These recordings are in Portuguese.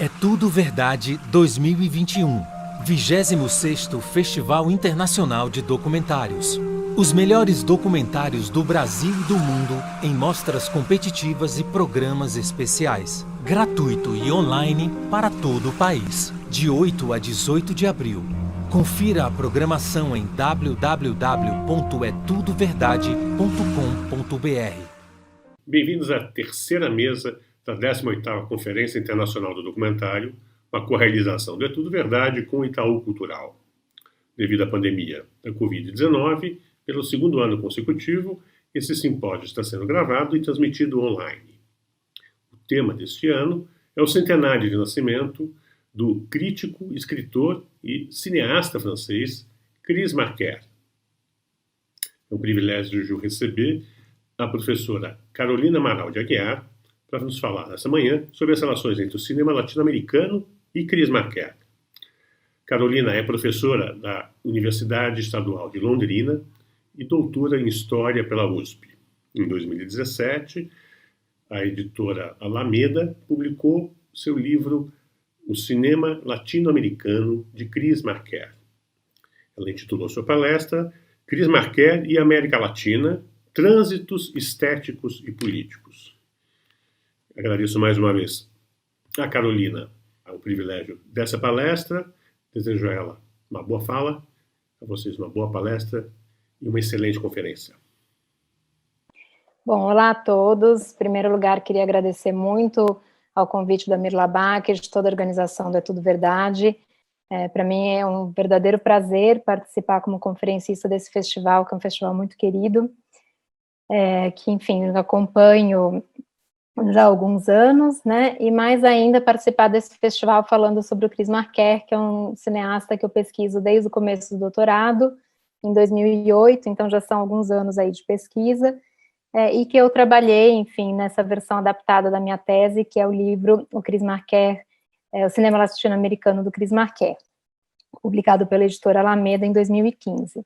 É Tudo Verdade 2021, 26º Festival Internacional de Documentários. Os melhores documentários do Brasil e do mundo em mostras competitivas e programas especiais. Gratuito e online para todo o país. De 8 a 18 de abril. Confira a programação em www.etudoverdade.com.br. Bem-vindos à terceira mesa da 18ª Conferência Internacional do Documentário, uma co-realização do É Tudo Verdade com o Itaú Cultural. Devido à pandemia da Covid-19, pelo segundo ano consecutivo, esse simpósio está sendo gravado e transmitido online. O tema deste ano é o centenário de nascimento do crítico, escritor e cineasta francês Chris Marker. É um privilégio receber a professora Carolina Amaral de Aguiar para nos falar nessa manhã sobre as relações entre o cinema latino-americano e Chris Marker. Carolina é professora da Universidade Estadual de Londrina e doutora em História pela USP. Em 2017, a editora Alameda publicou seu livro O Cinema Latino-Americano, de Chris Marker. Ela intitulou sua palestra Chris Marker e América Latina, Trânsitos Estéticos e Políticos. Agradeço mais uma vez a Carolina o privilégio dessa palestra. Desejo a ela uma boa fala, a vocês uma boa palestra e uma excelente conferência. Bom, olá a todos. Em primeiro lugar, queria agradecer muito ao convite da Mirla Bach e de toda a organização do É Tudo Verdade. Para mim é um verdadeiro prazer participar como conferencista desse festival, que é um festival muito querido, que, enfim, eu acompanho já há alguns anos, né, e mais ainda participar desse festival falando sobre o Chris Marker, que é um cineasta que eu pesquiso desde o começo do doutorado, em 2008, então já são alguns anos aí de pesquisa, e que eu trabalhei, enfim, nessa versão adaptada da minha tese, que é o livro O Chris Marker, o Cinema Latino-Americano do Chris Marker, publicado pela editora Alameda em 2015.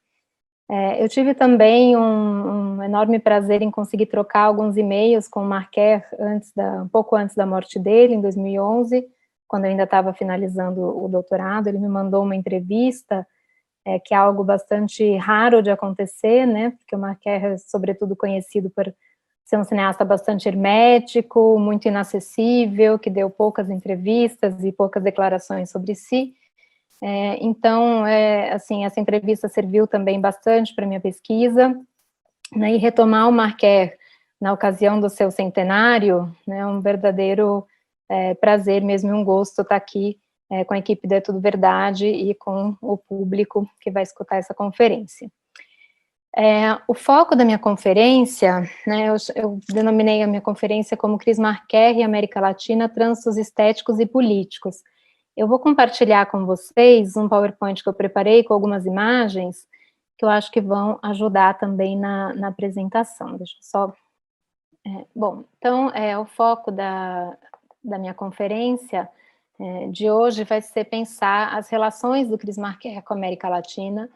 Eu tive também um enorme prazer em conseguir trocar alguns e-mails com o Marker um pouco antes da morte dele, em 2011, quando eu ainda estava finalizando o doutorado. Ele me mandou uma entrevista, que é algo bastante raro de acontecer, né, porque o Marker é sobretudo conhecido por ser um cineasta bastante hermético, muito inacessível, que deu poucas entrevistas e poucas declarações sobre si. Então, assim, essa entrevista serviu também bastante para minha pesquisa, né, e retomar o Marker na ocasião do seu centenário, né, um verdadeiro prazer mesmo e um gosto estar aqui com a equipe do É Tudo Verdade e com o público que vai escutar essa conferência. O foco da minha conferência, né, eu denominei a minha conferência como Chris Marker e América Latina, Trânsitos Estéticos e Políticos. Eu vou compartilhar com vocês um PowerPoint que eu preparei com algumas imagens que eu acho que vão ajudar também na apresentação. Deixa eu só... Bom, então, o foco da minha conferência de hoje vai ser pensar as relações do Chris Marker com a América Latina.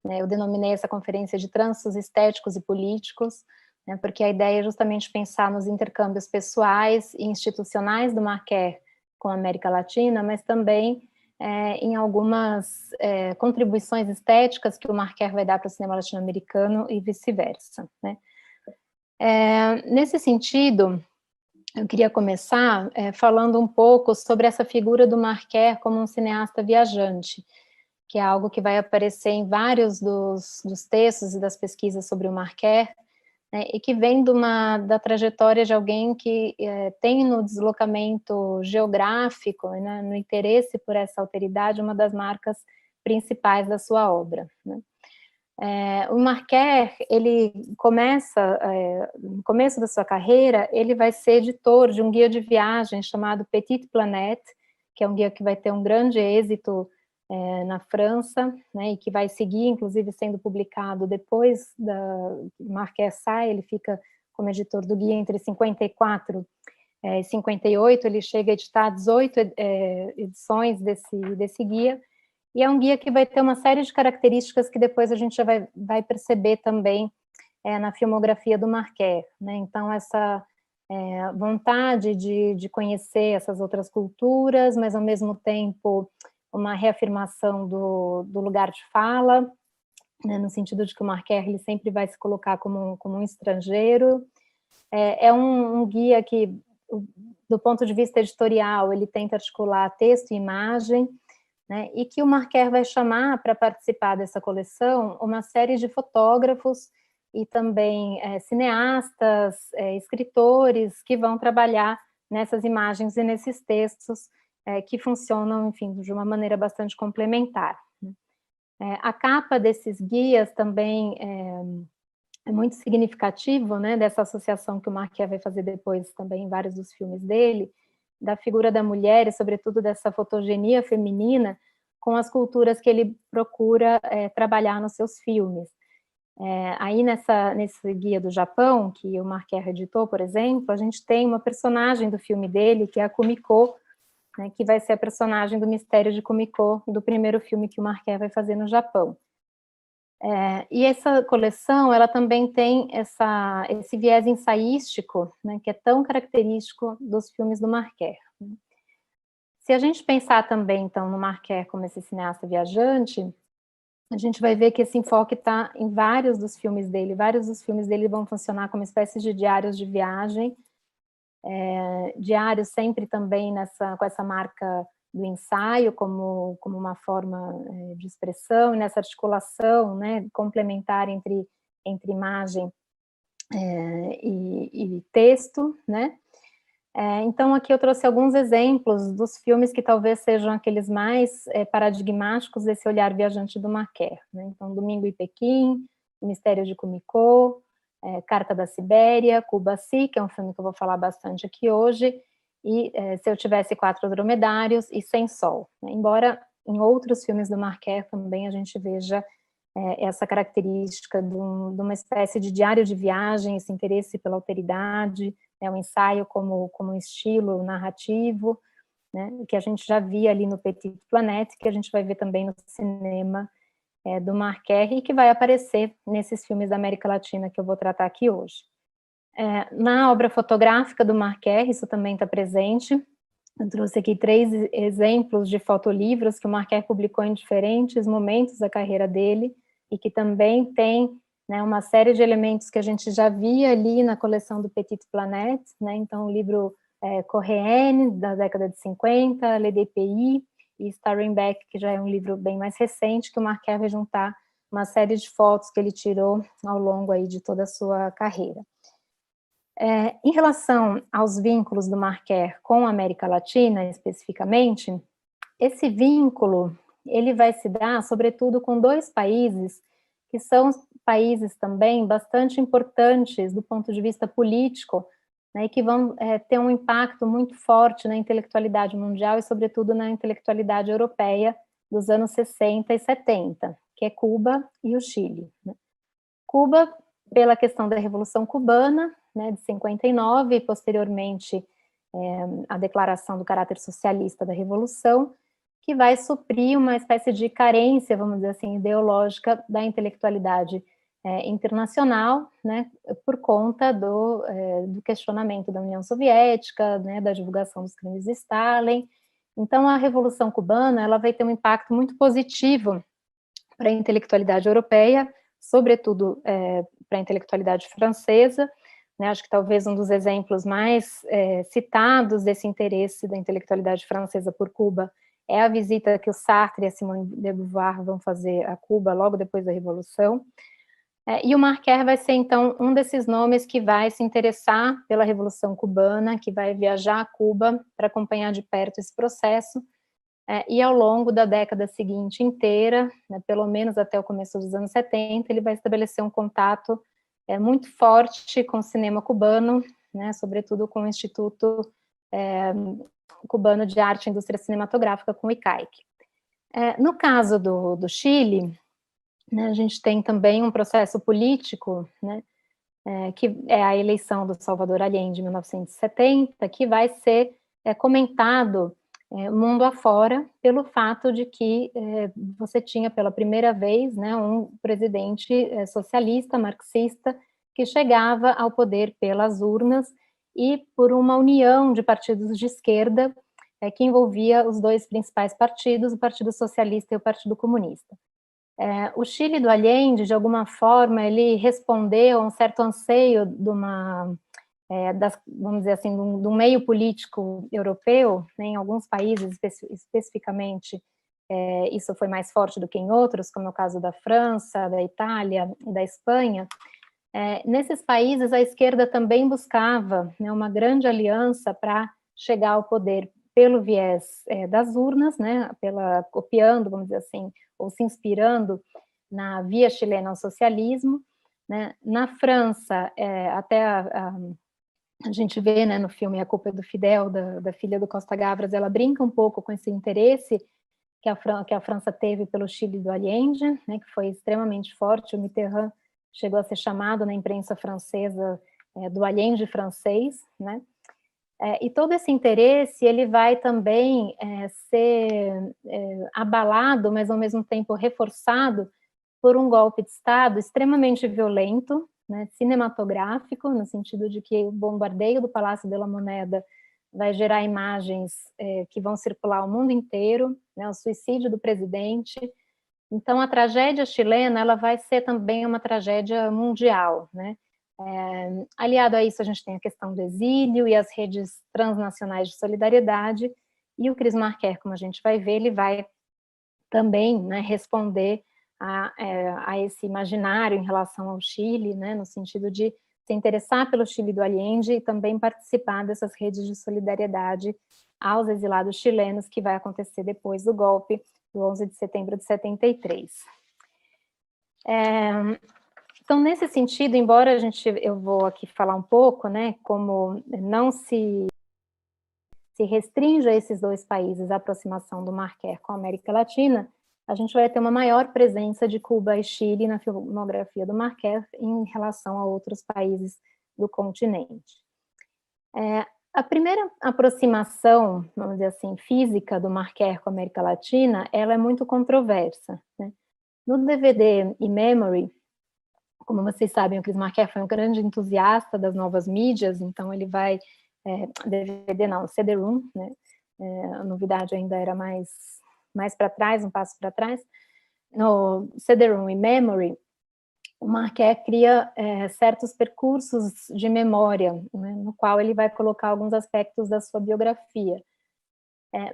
Eu denominei essa conferência de Trânsitos Estéticos e Políticos, né, porque a ideia é justamente pensar nos intercâmbios pessoais e institucionais do Marker com a América Latina, mas também em algumas contribuições estéticas que o Marker vai dar para o cinema latino-americano e vice-versa, né. Nesse sentido, eu queria começar falando um pouco sobre essa figura do Marker como um cineasta viajante, que é algo que vai aparecer em vários dos textos e das pesquisas sobre o Marker, né, e que vem da trajetória de alguém que tem no deslocamento geográfico, né, no interesse por essa alteridade, uma das marcas principais da sua obra, né. O Marker, ele começa, no começo da sua carreira, ele vai ser editor de um guia de viagem chamado Petite Planète, que é um guia que vai ter um grande êxito na França, né, e que vai seguir, inclusive, sendo publicado depois da Marker sai, ele fica como editor do guia entre 54 e 58, ele chega a editar 18 edições desse guia, e é um guia que vai ter uma série de características que depois a gente já vai perceber também na filmografia do Marker, né, então essa vontade de conhecer essas outras culturas, mas ao mesmo tempo uma reafirmação do lugar de fala, né, no sentido de que o Marquer ele sempre vai se colocar como um estrangeiro. É um guia que, do ponto de vista editorial, ele tenta articular texto e imagem, né, e que o Marquer vai chamar para participar dessa coleção uma série de fotógrafos e também cineastas, escritores que vão trabalhar nessas imagens e nesses textos que funcionam, enfim, de uma maneira bastante complementar. A capa desses guias também é muito significativo, né, dessa associação que o Marquer vai fazer depois também em vários dos filmes dele, da figura da mulher e, sobretudo, dessa fotogenia feminina com as culturas que ele procura trabalhar nos seus filmes. Aí, nesse guia do Japão, que o Marquer editou, por exemplo, a gente tem uma personagem do filme dele, que é a Kumiko, né, que vai ser a personagem do Mistério de Kumiko, do primeiro filme que o Marquer vai fazer no Japão. E essa coleção, ela também tem esse viés ensaístico, né, que é tão característico dos filmes do Marquer. Se a gente pensar também, então, no Marquer como esse cineasta viajante, a gente vai ver que esse enfoque está em vários dos filmes dele. Vários dos filmes dele vão funcionar como espécies de diários de viagem, diários sempre também com essa marca do ensaio como uma forma de expressão, e nessa articulação, né, complementar entre imagem e texto, né? Então, aqui eu trouxe alguns exemplos dos filmes que talvez sejam aqueles mais paradigmáticos desse olhar viajante do Marquer, né? Então, Domingo em Pequim, O Mistério de Kumiko, Carta da Sibéria, Cuba-Si, que é um filme que eu vou falar bastante aqui hoje, e Se Eu Tivesse Quatro Dromedários, e Sem Sol, né? Embora em outros filmes do Marquer também a gente veja essa característica de uma espécie de diário de viagem, esse interesse pela alteridade, né, o ensaio como um estilo narrativo, né, que a gente já via ali no Petit Planète, que a gente vai ver também no cinema do Marquer, e que vai aparecer nesses filmes da América Latina que eu vou tratar aqui hoje. Na obra fotográfica do Marquer, isso também está presente. Eu trouxe aqui 3 exemplos de fotolivros que o Marquer publicou em diferentes momentos da carreira dele, e que também tem, né, uma série de elementos que a gente já via ali na coleção do Petit Planète, né? Então, o livro Coréenne, da década de 50, Le DPI, e Staring Back, que já é um livro bem mais recente, que o Marquer vai juntar uma série de fotos que ele tirou ao longo aí de toda a sua carreira. Em relação aos vínculos do Marquer com a América Latina, especificamente, esse vínculo ele vai se dar, sobretudo, com 2 países que são países também bastante importantes do ponto de vista político, né, e que vão ter um impacto muito forte na intelectualidade mundial e, sobretudo, na intelectualidade europeia dos anos 60 e 70, que é Cuba e o Chile, né? Cuba, pela questão da Revolução Cubana, né, de 59, e posteriormente a declaração do caráter socialista da Revolução, que vai suprir uma espécie de carência, vamos dizer assim, ideológica da intelectualidade internacional, né, por conta do questionamento da União Soviética, né, da divulgação dos crimes de Stalin. Então, a Revolução Cubana ela vai ter um impacto muito positivo para a intelectualidade europeia, sobretudo para a intelectualidade francesa, né? Acho que talvez um dos exemplos mais citados desse interesse da intelectualidade francesa por Cuba é a visita que o Sartre e a Simone de Beauvoir vão fazer a Cuba logo depois da Revolução. E o Marquer vai ser, então, um desses nomes que vai se interessar pela Revolução Cubana, que vai viajar a Cuba para acompanhar de perto esse processo, e ao longo da década seguinte inteira, né, pelo menos até o começo dos anos 70, ele vai estabelecer um contato muito forte com o cinema cubano, né, sobretudo com o Instituto Cubano de Arte e Indústria Cinematográfica, com o ICAIC. No caso do Chile, né, a gente tem também um processo político, né, que é a eleição do Salvador Allende, em 1970, que vai ser comentado mundo afora pelo fato de que você tinha pela primeira vez, né, um presidente socialista, marxista, que chegava ao poder pelas urnas e por uma união de partidos de esquerda que envolvia os dois principais partidos, o Partido Socialista e o Partido Comunista. O Chile do Allende, de alguma forma, ele respondeu a um certo anseio de uma, vamos dizer assim, de um meio político europeu, né, em alguns países especificamente, isso foi mais forte do que em outros, como é o caso da França, da Itália e da Espanha. Nesses países, a esquerda também buscava, né, uma grande aliança para chegar ao poder pelo viés das urnas, né, copiando, vamos dizer assim, ou se inspirando na via chilena ao socialismo, né. Na França, até a gente vê, né, no filme A Culpa é do Fidel, da filha do Costa Gavras, ela brinca um pouco com esse interesse que a França teve pelo Chile do Allende, né, que foi extremamente forte. O Mitterrand chegou a ser chamado na imprensa francesa do Allende francês, né? E todo esse interesse, ele vai também ser abalado, mas ao mesmo tempo reforçado por um golpe de Estado extremamente violento, né, cinematográfico, no sentido de que o bombardeio do Palácio de la Moneda vai gerar imagens que vão circular o mundo inteiro, né, o suicídio do presidente. Então, a tragédia chilena, ela vai ser também uma tragédia mundial, né? Aliado a isso, a gente tem a questão do exílio e as redes transnacionais de solidariedade, e o Chris Marker, como a gente vai ver, ele vai também, né, responder a esse imaginário em relação ao Chile, né, no sentido de se interessar pelo Chile do Allende e também participar dessas redes de solidariedade aos exilados chilenos, que vai acontecer depois do golpe do 11 de setembro de 73. Então, nesse sentido, embora eu vou aqui falar um pouco, né, como não se restringe a esses dois países a aproximação do Marquer com a América Latina, a gente vai ter uma maior presença de Cuba e Chile na filmografia do Marquer em relação a outros países do continente. A primeira aproximação, vamos dizer assim, física do Marquer com a América Latina, ela é muito controversa, né? No DVD E-Memory, como vocês sabem, o Chris Marker foi um grande entusiasta das novas mídias, então ele vai, DVD não, CD-ROM, né, a novidade ainda era mais para trás, um passo para trás. No CD-ROM e Memory, o Marquer cria certos percursos de memória, né, no qual ele vai colocar alguns aspectos da sua biografia.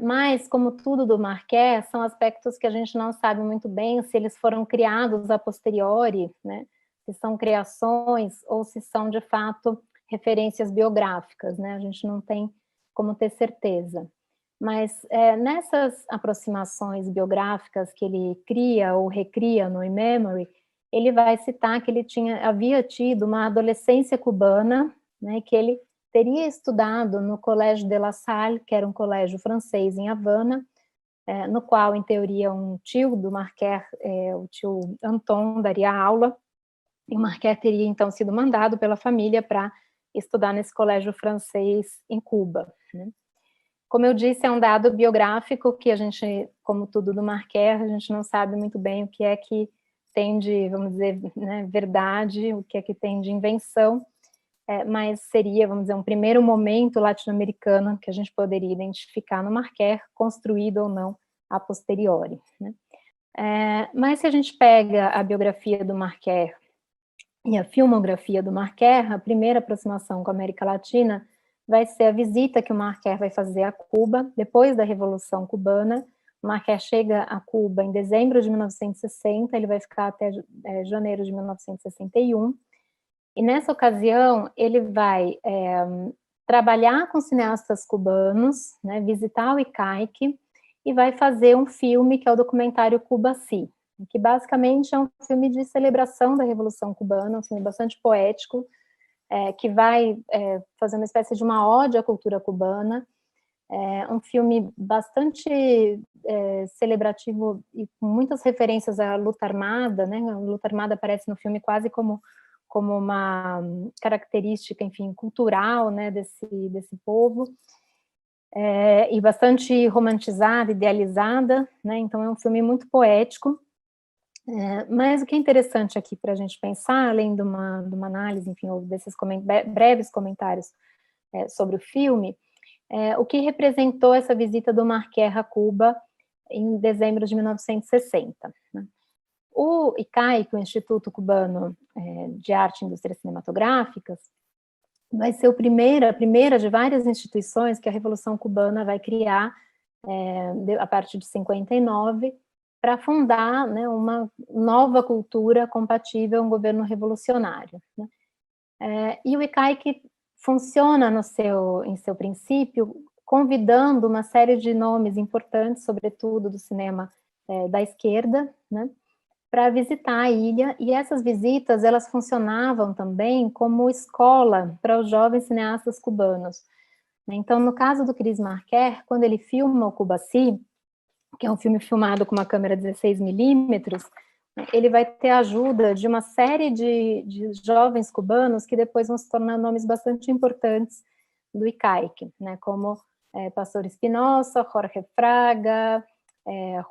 Mas, como tudo do Marquer, são aspectos que a gente não sabe muito bem se eles foram criados a posteriori, né, se são criações ou se são, de fato, referências biográficas, né? A gente não tem como ter certeza. Mas nessas aproximações biográficas que ele cria ou recria no In-Memory, ele vai citar que ele havia tido uma adolescência cubana, né, que ele teria estudado no Collège de La Salle, que era um colégio francês em Havana, no qual, em teoria, um tio do Marquer, o tio Anton, daria aula, e o Marquer teria, então, sido mandado pela família para estudar nesse colégio francês em Cuba, né? Como eu disse, é um dado biográfico que a gente, como tudo do Marquer, a gente não sabe muito bem o que é que tem de, vamos dizer, né, verdade, o que é que tem de invenção, mas seria, vamos dizer, um primeiro momento latino-americano que a gente poderia identificar no Marquer, construído ou não a posteriori, né? Mas se a gente pega a biografia do Marquer e a filmografia do Marquer, a primeira aproximação com a América Latina vai ser a visita que o Marquer vai fazer a Cuba, depois da Revolução Cubana. O Marquer chega a Cuba em dezembro de 1960, ele vai ficar até janeiro de 1961, e nessa ocasião ele vai trabalhar com cineastas cubanos, né, visitar o ICAIC, e vai fazer um filme que é o documentário Cuba-Si, que basicamente é um filme de celebração da Revolução Cubana, um filme bastante poético, que vai fazer uma espécie de uma ode à cultura cubana, um filme bastante celebrativo e com muitas referências à luta armada, né? A luta armada aparece no filme quase como uma característica, enfim, cultural, né, desse povo, e bastante romantizada, idealizada, né? Então é um filme muito poético. Mas o que é interessante aqui para a gente pensar, além de uma análise, enfim, ou desses breves comentários sobre o filme, o que representou essa visita do Marquer a Cuba em dezembro de 1960. Né? O ICAI, que é o Instituto Cubano de Arte e Indústrias Cinematográficas, vai ser a primeira de várias instituições que a Revolução Cubana vai criar a partir de 59, para fundar, né, uma nova cultura compatível a um governo revolucionário. Né? E o ICAI que funciona em seu princípio, convidando uma série de nomes importantes, sobretudo do cinema da esquerda, né, para visitar a ilha, e essas visitas, elas funcionavam também como escola para os jovens cineastas cubanos. Então, no caso do Chris Marquer, quando ele filma o Cubací, que é um filme filmado com uma câmera 16mm, ele vai ter a ajuda de uma série de jovens cubanos que depois vão se tornar nomes bastante importantes do ICAIC, né, como Pastor Espinosa, Jorge Fraga,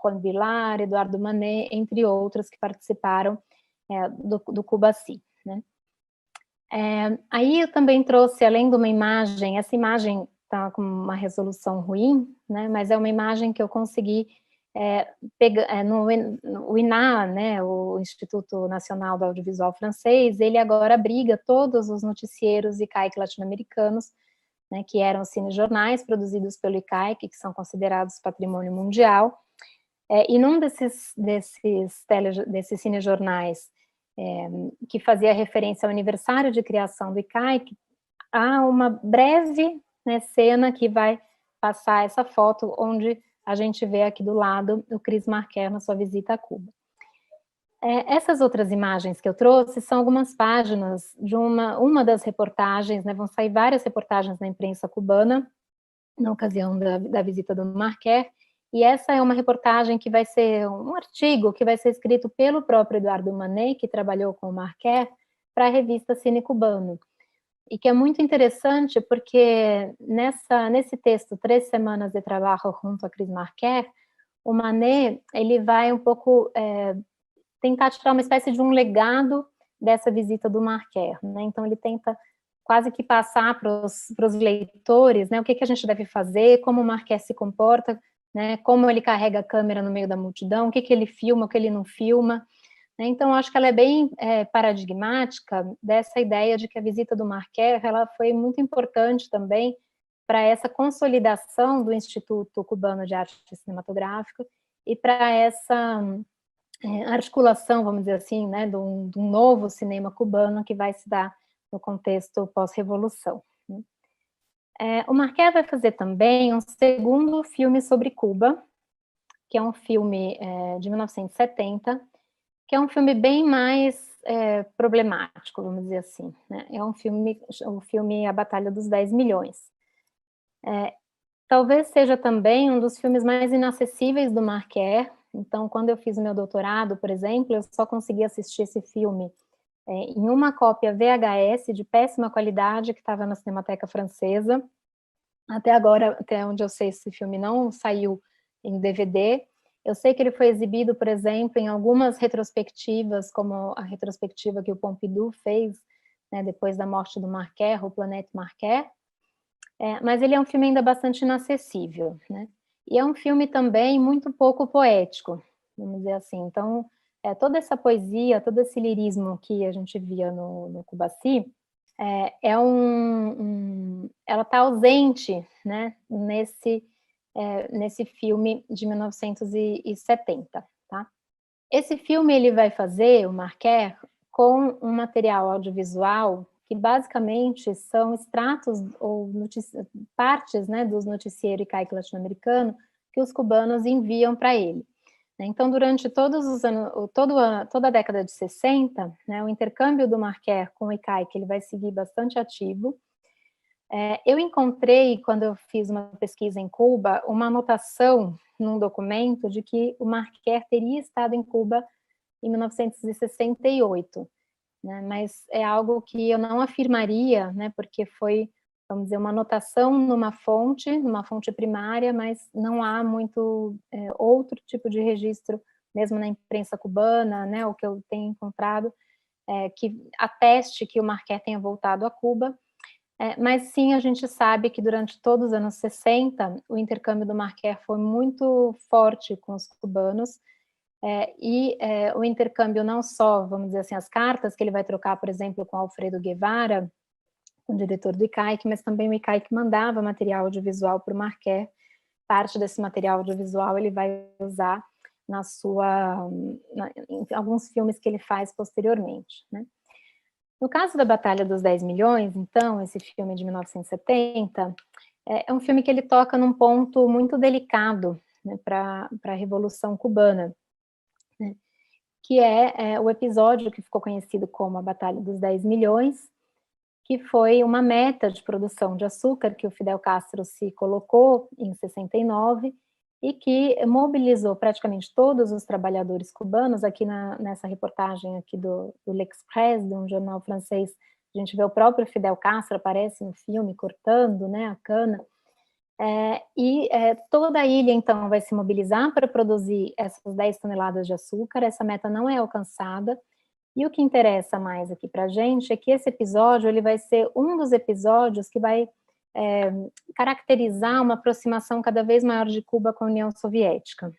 Juan Vilar, Eduardo Manet, entre outros que participaram do Cubací. Né. Aí eu também trouxe, além de uma imagem, essa imagem está com uma resolução ruim, né, mas é uma imagem que eu consegui pegar no INA, né, o Instituto Nacional do Audiovisual Francês, ele agora abriga todos os noticieiros ICAIC latino-americanos, né, que eram cinejornais produzidos pelo ICAIC, que são considerados patrimônio mundial, e num desses cinejornais, que fazia referência ao aniversário de criação do ICAIC, há uma breve, né, cena que vai passar essa foto, onde a gente vê aqui do lado o Chris Marquer na sua visita a Cuba. Essas outras imagens que eu trouxe são algumas páginas de uma das reportagens, né, vão sair várias reportagens na imprensa cubana, na ocasião da visita do Marquer, e essa é uma reportagem que vai ser um artigo que vai ser escrito pelo próprio Eduardo Manet, que trabalhou com o Marquer, para a revista Cine Cubano. E que é muito interessante porque nesse texto, 3 semanas de trabalho junto a Chris Marquer, o Manet, ele vai um pouco tentar tirar uma espécie de um legado dessa visita do Marquer, né? Então ele tenta quase que passar para os leitores, né, o que a gente deve fazer, como o Marquer se comporta, né, como ele carrega a câmera no meio da multidão, o que ele filma, o que ele não filma. Então, acho que ela é bem paradigmática dessa ideia de que a visita do Marquer, ela foi muito importante também para essa consolidação do Instituto Cubano de Arte Cinematográfica e para essa articulação, vamos dizer assim, né, de um novo cinema cubano que vai se dar no contexto pós-revolução. O Marquer vai fazer também um segundo filme sobre Cuba, que é um filme de 1970, que é um filme bem mais problemático, vamos dizer assim. Né? É o filme A Batalha dos 10 Milhões. Talvez seja também um dos filmes mais inacessíveis do Marquer. Então, quando eu fiz o meu doutorado, por exemplo, eu só consegui assistir esse filme em uma cópia VHS de péssima qualidade que estava na Cinemateca Francesa. Até agora, até onde eu sei, esse filme não saiu em DVD. Eu sei que ele foi exibido, por exemplo, em algumas retrospectivas, como a retrospectiva que o Pompidou fez, né, depois da morte do Marquer, o Planeta Marquer, mas ele é um filme ainda bastante inacessível, né? E é um filme também muito pouco poético, vamos dizer assim. Então, toda essa poesia, todo esse lirismo que a gente via no Cubací, ela está ausente, né, nesse filme de 1970, tá? Esse filme ele vai fazer, o Marquer, com um material audiovisual que basicamente são extratos ou partes, né, dos noticieiros ICAIC latino-americano que os cubanos enviam para ele. Então, durante todos os anos, toda a década de 60, né, o intercâmbio do Marquer com o ICAIC ele vai seguir bastante ativo. Eu encontrei, quando eu fiz uma pesquisa em Cuba, uma anotação num documento de que o Marquer teria estado em Cuba em 1968, né, mas é algo que eu não afirmaria, né, porque foi, vamos dizer, uma anotação numa fonte primária, mas não há muito outro tipo de registro, mesmo na imprensa cubana, né, o que eu tenho encontrado, que ateste que o Marquer tenha voltado a Cuba. Mas sim, a gente sabe que durante todos os anos 60, o intercâmbio do Marquer foi muito forte com os cubanos, o intercâmbio não só, vamos dizer assim, as cartas que ele vai trocar, por exemplo, com Alfredo Guevara, o diretor do ICAIC, mas também o ICAIC mandava material audiovisual para o Marquer. Parte desse material audiovisual ele vai usar em alguns filmes que ele faz posteriormente, né? No caso da Batalha dos 10 Milhões, então, esse filme de 1970, é um filme que ele toca num ponto muito delicado, né, para a Revolução Cubana, né, que é o episódio que ficou conhecido como a Batalha dos 10 Milhões, que foi uma meta de produção de açúcar que o Fidel Castro se colocou em 69 e que mobilizou praticamente todos os trabalhadores cubanos. Aqui nessa reportagem aqui do L'Express, de um jornal francês, a gente vê o próprio Fidel Castro, aparece no filme, cortando, né, a cana, toda a ilha, então, vai se mobilizar para produzir essas 10 toneladas de açúcar. Essa meta não é alcançada, e o que interessa mais aqui para a gente é que esse episódio ele vai ser um dos episódios que vai caracterizar uma aproximação cada vez maior de Cuba com a União Soviética.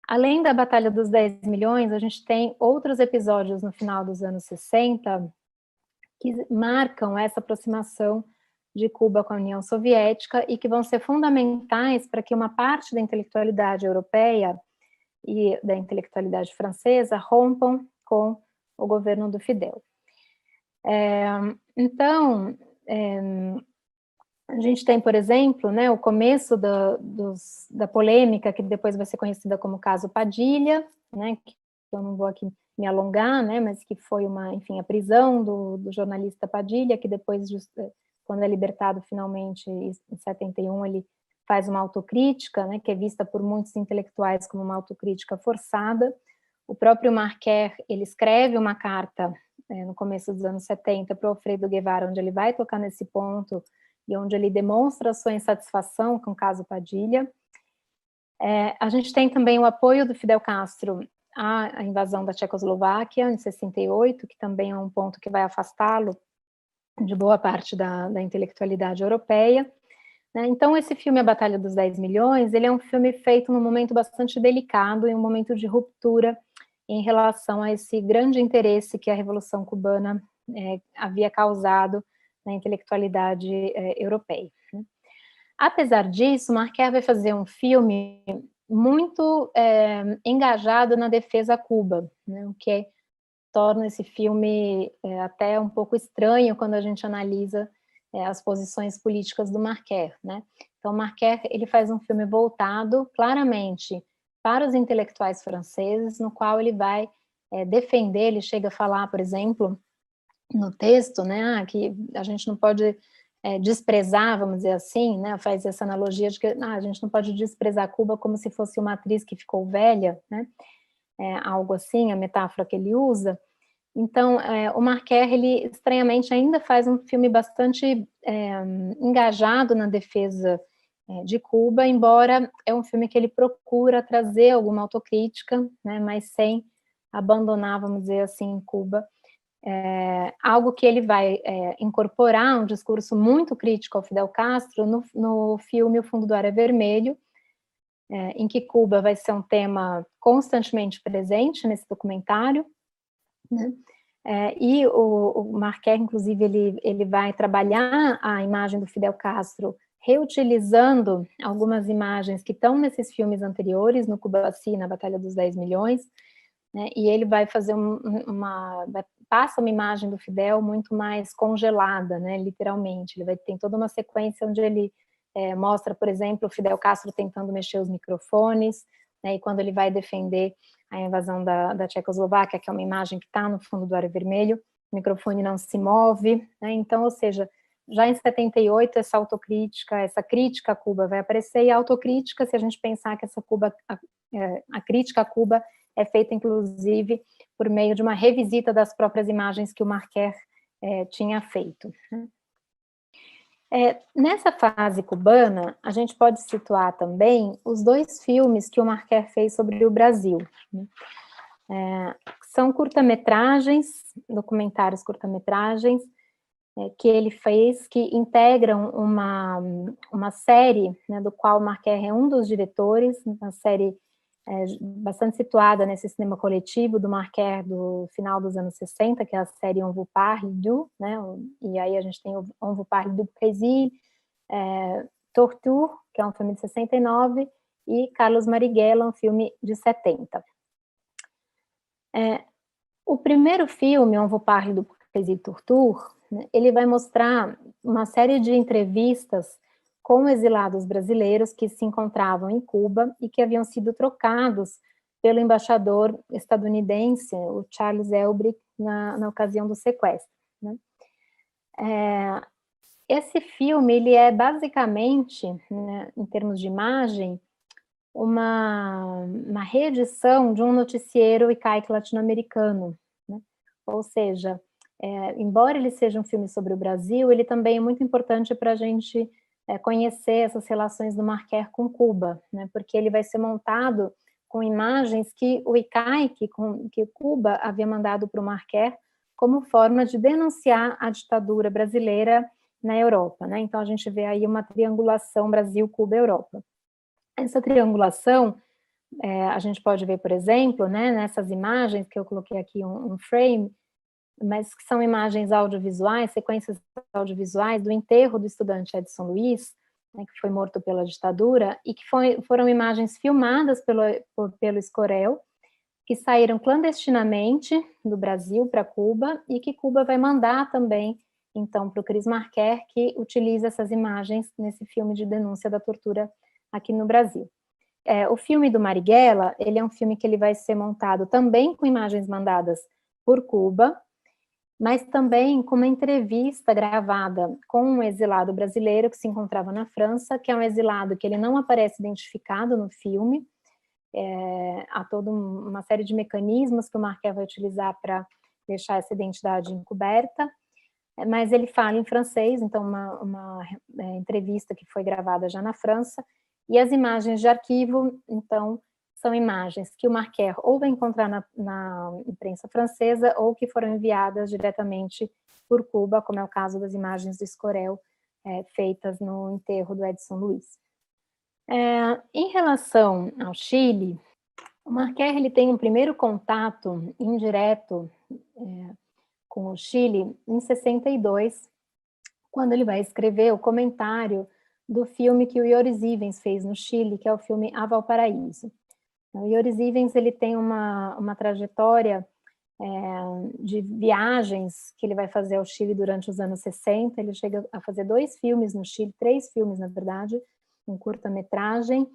Além da Batalha dos 10 Milhões, a gente tem outros episódios no final dos anos 60 que marcam essa aproximação de Cuba com a União Soviética e que vão ser fundamentais para que uma parte da intelectualidade europeia e da intelectualidade francesa rompam com o governo do Fidel. Então, a gente tem, por exemplo, né, o começo da polêmica, que depois vai ser conhecida como caso Padilha, né, que eu não vou aqui me alongar, né, mas que foi a prisão do jornalista Padilha, que depois, quando é libertado finalmente, em 71, ele faz uma autocrítica, né, que é vista por muitos intelectuais como uma autocrítica forçada. O próprio Marquer, ele escreve uma carta no começo dos anos 70 para o Alfredo Guevara, onde ele vai tocar nesse ponto e onde ele demonstra a sua insatisfação com o caso Padilha. A gente tem também o apoio do Fidel Castro à invasão da Tchecoslováquia, em 68, que também é um ponto que vai afastá-lo de boa parte da intelectualidade europeia. Então, esse filme, A Batalha dos 10 Milhões, ele é um filme feito num momento bastante delicado, em um momento de ruptura em relação a esse grande interesse que a Revolução Cubana havia causado na intelectualidade europeia. Apesar disso, Marquer vai fazer um filme muito engajado na defesa a Cuba, né, o que torna esse filme até um pouco estranho quando a gente analisa as posições políticas do Marquer, né? Então, Marquer, ele faz um filme voltado claramente para os intelectuais franceses, no qual ele vai defender, ele chega a falar, por exemplo, no texto, né, que a gente não pode desprezar, vamos dizer assim, né, faz essa analogia de que a gente não pode desprezar Cuba como se fosse uma atriz que ficou velha, né, algo assim, a metáfora que ele usa. Então, o Marquer, ele estranhamente ainda faz um filme bastante engajado na defesa de Cuba, embora é um filme que ele procura trazer alguma autocrítica, né, mas sem abandonar, vamos dizer assim, Cuba. Algo que ele vai incorporar um discurso muito crítico ao Fidel Castro no filme O Fundo do Ar é Vermelho, em que Cuba vai ser um tema constantemente presente nesse documentário, né? E o Marquer, inclusive, ele vai trabalhar a imagem do Fidel Castro reutilizando algumas imagens que estão nesses filmes anteriores, no Cubaci, na Batalha dos 10 Milhões, né, e ele vai fazer passa uma imagem do Fidel muito mais congelada, né, literalmente. Ele tem toda uma sequência onde ele mostra, por exemplo, o Fidel Castro tentando mexer os microfones, né, e quando ele vai defender a invasão da Tchecoslováquia, que é uma imagem que está no fundo do Ar Vermelho, o microfone não se move, né, então, ou seja, já em 78, essa autocrítica, essa crítica a Cuba vai aparecer, e a autocrítica, se a gente pensar que a crítica a Cuba é feita, inclusive, por meio de uma revisita das próprias imagens que o Marquer tinha feito. Nessa fase cubana, a gente pode situar também os 2 filmes que o Marquer fez sobre o Brasil. São curta-metragens, documentários curta-metragens, que ele fez, que integram uma série, né, do qual o Marquer é um dos diretores, uma série bastante situada nesse cinema coletivo do Marquer do final dos anos 60, que é a série On vous parle du, né, e aí a gente tem o On vous parle du Brésil, Torture, que é um filme de 69, e Carlos Marighella, um filme de 70. O primeiro filme, On vous parle du Brésil Torture, né, ele vai mostrar uma série de entrevistas com exilados brasileiros que se encontravam em Cuba e que haviam sido trocados pelo embaixador estadunidense, o Charles Elbrick, na ocasião do sequestro, né? Esse filme, ele é basicamente, né, em termos de imagem, uma reedição de um noticiero icaique latino-americano, né? Ou seja, embora ele seja um filme sobre o Brasil, ele também é muito importante para a gente conhecer essas relações do Marquer com Cuba, né? Porque ele vai ser montado com imagens que o icaique, que Cuba havia mandado para o Marquer, como forma de denunciar a ditadura brasileira na Europa, né? Então a gente vê aí uma triangulação Brasil, Cuba, Europa. Essa triangulação, a gente pode ver, por exemplo, né, nessas imagens, que eu coloquei aqui um frame, mas que são imagens audiovisuais, sequências audiovisuais do enterro do estudante Edson Luiz, né, que foi morto pela ditadura, e que foram imagens filmadas pelo Escorel, que saíram clandestinamente do Brasil para Cuba, e que Cuba vai mandar também, então, para o Chris Marquer, que utiliza essas imagens nesse filme de denúncia da tortura aqui no Brasil. O filme do Marighella, ele é um filme que ele vai ser montado também com imagens mandadas por Cuba, mas também com uma entrevista gravada com um exilado brasileiro que se encontrava na França, que é um exilado que ele não aparece identificado no filme. Há toda uma série de mecanismos que o Marquer vai utilizar para deixar essa identidade encoberta, mas ele fala em francês, então uma entrevista que foi gravada já na França, e as imagens de arquivo, então, são imagens que o Marquer ou vai encontrar na imprensa francesa ou que foram enviadas diretamente por Cuba, como é o caso das imagens do Escorel, feitas no enterro do Edson Luiz. Em relação ao Chile, o Marquer ele tem um primeiro contato indireto com o Chile em 62, quando ele vai escrever o comentário do filme que o Joris Ivens fez no Chile, que é o filme A Valparaíso. O Joris Ivens ele tem uma trajetória de viagens que ele vai fazer ao Chile durante os anos 60, ele chega a fazer 2 filmes no Chile, 3 filmes, na verdade, um curta-metragem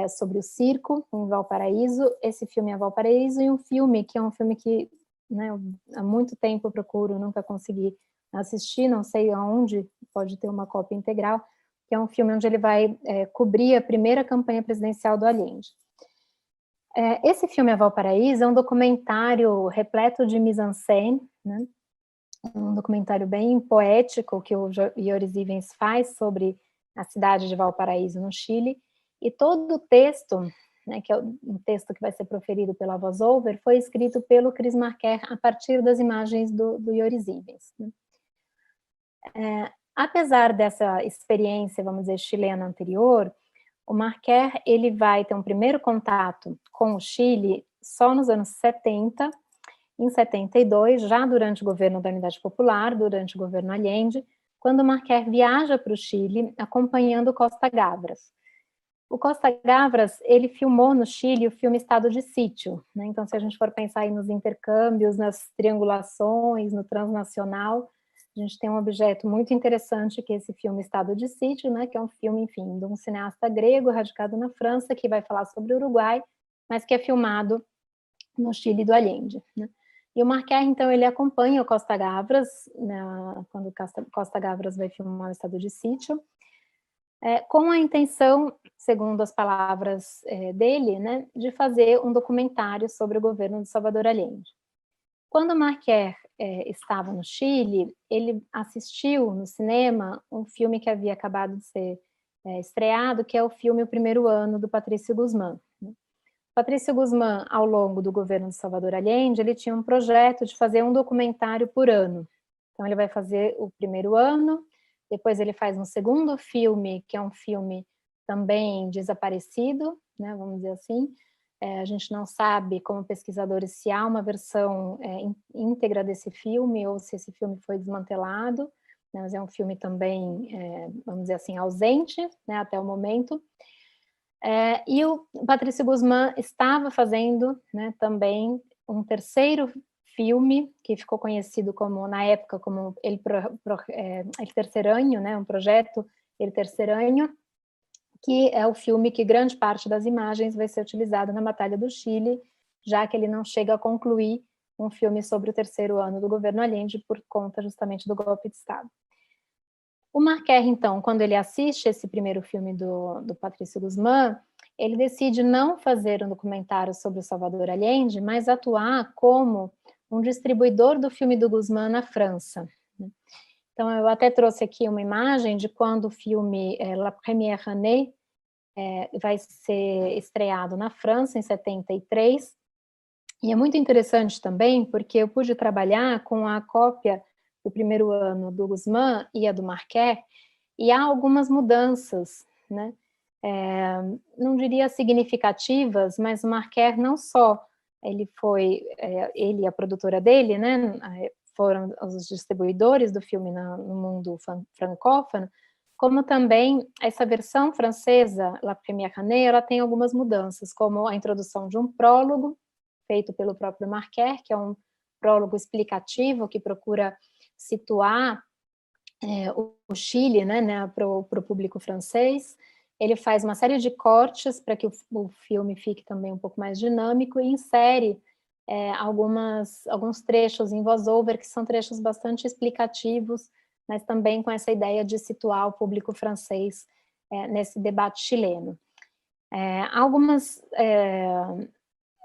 sobre o circo em Valparaíso, esse filme é Valparaíso, e um filme que é um filme que, né, há muito tempo eu procuro, nunca consegui assistir, não sei aonde pode ter uma cópia integral, que é um filme onde ele vai cobrir a primeira campanha presidencial do Allende. Esse filme A Valparaíso é um documentário repleto de mise-en-scène, né? Um documentário bem poético que o Joris Ivens faz sobre a cidade de Valparaíso, no Chile, e todo o texto, né, que é um texto que vai ser proferido pela voz-over, foi escrito pelo Chris Marquer a partir das imagens do Joris Ivens, né? Apesar dessa experiência, vamos dizer, chilena anterior, o Marquer ele vai ter um primeiro contato com o Chile só nos anos 70, em 72, já durante o governo da Unidade Popular, durante o governo Allende, quando o Marquer viaja para o Chile acompanhando Costa Gavras. O Costa Gavras, ele filmou no Chile o filme Estado de Sítio, né? Então, se a gente for pensar aí nos intercâmbios, nas triangulações, no transnacional, a gente tem um objeto muito interessante que é esse filme Estado de Sítio, né, que é um filme, enfim, de um cineasta grego radicado na França, que vai falar sobre o Uruguai, mas que é filmado no Chile do Allende, né? E o Marquer, então, ele acompanha o Costa Gavras, né, quando o Costa Gavras vai filmar o Estado de Sítio, com a intenção, segundo as palavras dele, né, de fazer um documentário sobre o governo de Salvador Allende. Quando Marquer estava no Chile, ele assistiu no cinema um filme que havia acabado de ser estreado, que é o filme O Primeiro Ano, do Patrício Guzmán. Patrício Guzmán, ao longo do governo de Salvador Allende, ele tinha um projeto de fazer um documentário por ano. Então, ele vai fazer o primeiro ano, depois ele faz um segundo filme, que é um filme também desaparecido, né, vamos dizer assim. A gente não sabe, como pesquisadores, se há uma versão íntegra desse filme ou se esse filme foi desmantelado, né, mas é um filme também, vamos dizer assim, ausente, né, até o momento. E o Patricio Guzmán estava fazendo, né, também um terceiro filme, que ficou conhecido como, na época, como El Terceranho, né, um projeto El Terceranho, que é o filme que grande parte das imagens vai ser utilizado na Batalha do Chile, já que ele não chega a concluir um filme sobre o terceiro ano do governo Allende por conta justamente do golpe de Estado. O Marquer, então, quando ele assiste esse primeiro filme do Patricio Guzmán, ele decide não fazer um documentário sobre o Salvador Allende, mas atuar como um distribuidor do filme do Guzmán na França. Então, eu até trouxe aqui uma imagem de quando o filme La Première Année vai ser estreado na França, em 73, e é muito interessante também, porque eu pude trabalhar com a cópia do primeiro ano do Guzmán e a do Marquer, e há algumas mudanças, né? Não diria significativas, mas o Marquer não só, ele e a produtora dele, né, foram os distribuidores do filme no mundo francófono, como também essa versão francesa, La Première Année, ela tem algumas mudanças, como a introdução de um prólogo, feito pelo próprio Marquer, que é um prólogo explicativo, que procura situar o Chile, né, para o público francês. Ele faz uma série de cortes para que o filme fique também um pouco mais dinâmico e insere alguns trechos em voz-over, que são trechos bastante explicativos, mas também com essa ideia de situar o público francês nesse debate chileno.